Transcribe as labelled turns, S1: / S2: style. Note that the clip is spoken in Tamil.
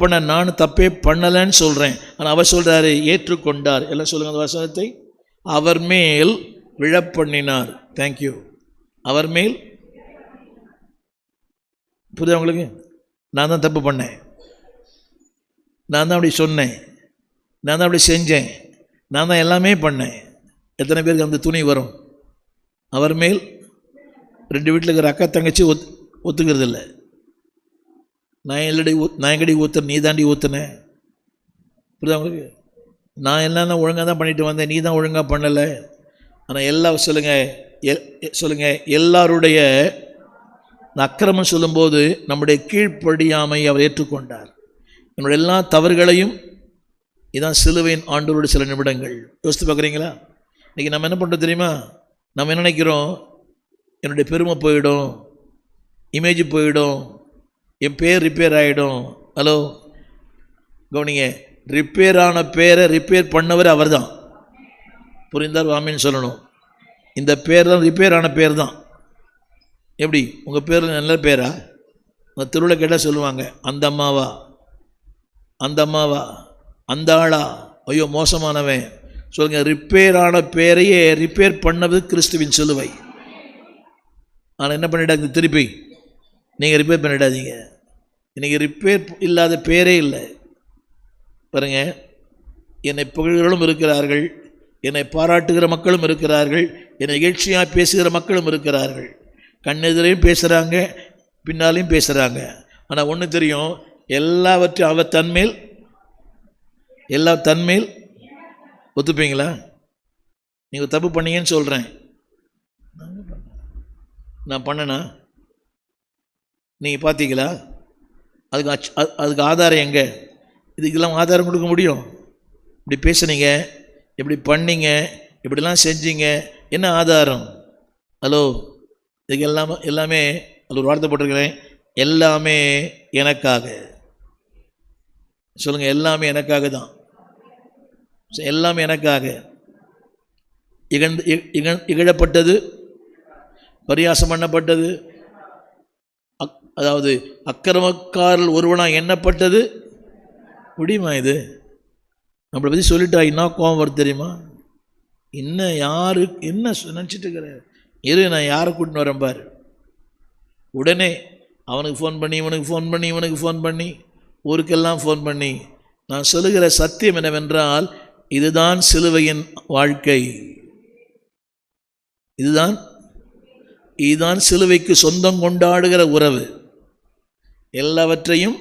S1: பண்ண, நான் தப்பே பண்ணலைன்னு சொல்கிறேன். ஆனால் அவர் சொல்கிறாரு ஏற்றுக்கொண்டார். எல்லாம் சொல்லுங்கள் அந்த வசனத்தை. அவர் மேல் விழப்பண்ணினார். தேங்க்யூ. அவர் மேல், புரியுது உங்களுக்கு? நான் தான் தப்பு பண்ணேன், நான் தான் அப்படி சொன்னேன், நான் தான் அப்படி செஞ்சேன், நான் தான் எல்லாமே பண்ணேன். எத்தனை பேருக்கு அந்த துணி வரும்? அவர் மேல். ரெண்டு வீட்டில் இருக்கிற அக்கா தங்கச்சி ஒத்துக்கிறது இல்லை. நான் எங்கடி ஊற்றுறேன், நீ தாண்டி ஊற்றுனேன். புரியுதா உங்களுக்கு? நான் என்னென்ன ஒழுங்காக தான் பண்ணிட்டு வந்தேன், நீ தான் ஒழுங்காக பண்ணலை. ஆனால் எல்லாம் சொல்லுங்கள் எல்லாருடைய அக்கிரமம் சொல்லும்போது நம்முடைய கீழ்ப்படியாமை அவர் ஏற்றுக்கொண்டார். நம்முடைய எல்லா தவறுகளையும். இதுதான் சிலுவையின் ஆண்டவருடைய சில நிமிடங்கள். யோசித்து பார்க்குறீங்களா? இன்றைக்கி நம்ம என்ன பண்ணுறோம் தெரியுமா? நம்ம என்ன நினைக்கிறோம்? என்னுடைய பெருமை போயிடும், இமேஜ் போயிடும், என் பேர் ரிப்பேர் ஆகிடும். ஹலோ கவனிங்க, ரிப்பேர் ஆன பேரை ரிப்பேர் பண்ணவர் அவர் தான். புரிந்தார் ஆமீன்னு சொல்லணும். இந்த பேர் தான் ரிப்பேர் ஆன பேர் தான். எப்படி உங்கள் பேர் நல்ல பேரா? உங்கள் தெருவில் கேட்டால் சொல்லுவாங்க, அந்த அம்மாவா, அந்த அம்மாவா, அந்த ஆளா, ஐயோ மோசமானவன். சொல்லுங்கள், ரிப்பேர் ஆன பேரையே ரிப்பேர் பண்ணது கிறிஸ்துவின் சிலுவை. ஆனால் என்ன பண்ணிடாங்க, திருப்பி நீங்கள் ரிப்பேர் பண்ணிடாதீங்க. இன்றைக்கி ரிப்பேர் இல்லாத பேரே இல்லை. பாருங்க, என்னை புகழ்களும் இருக்கிறார்கள், என்னை பாராட்டுகிற மக்களும் இருக்கிறார்கள், என்னை நிகழ்ச்சியாக பேசுகிற மக்களும் இருக்கிறார்கள். கண்ணெதிரையும் பேசுகிறாங்க, பின்னாலையும் பேசுகிறாங்க. ஆனால் ஒன்று தெரியும், எல்லாவற்றையும் அவர் தன்மேல், எல்லா தன்மேல். ஒத்துப்பீங்களா? நீங்கள் தப்பு பண்ணீங்கன்னு சொல்கிறேன், நான் பண்ணனா? நீங்கள் பார்த்தீங்களா? அதுக்கு ஆதாரம் எங்கே? இதுக்கெல்லாம் ஆதாரம் கொடுக்க முடியும்? இப்படி பேசுனீங்க, இப்படி பண்ணீங்க, இப்படிலாம் செஞ்சீங்க, என்ன ஆதாரம்? ஹலோ, இதுக்கு எல்லாமே அது ஒரு வார்த்தை போட்டிருக்கிறேன், எல்லாமே எனக்காக. சொல்லுங்கள், எல்லாமே எனக்காக தான். எல்லாமே எனக்காக. இகழப்பட்டது, பரியாசம் பண்ணப்பட்டது, அதாவது அக்கிரமக்காரர்கள் ஒருவனாக எண்ணப்பட்டது. முடியுமா இது? நம்மளை பற்றி சொல்லிட்டா இன்னும் கோபம் வருது தெரியுமா? இன்னும் யாரு என்ன நினச்சிட்டு இருக்கிற? இரு, நான் யாரை கூட்டின்னு வரேன் பாரு. உடனே அவனுக்கு ஃபோன் பண்ணி, இவனுக்கு ஃபோன் பண்ணி, இவனுக்கு ஃபோன் பண்ணி, ஊருக்கெல்லாம் ஃபோன் பண்ணி. நான் சொல்லுகிற சத்தியம் என்னவென்றால், இதுதான் சிலுவையின் வாழ்க்கை. இதுதான் சிலுவைக்கு சொந்தம் கொண்டாடுகிற உறவு. எல்லாவற்றையும்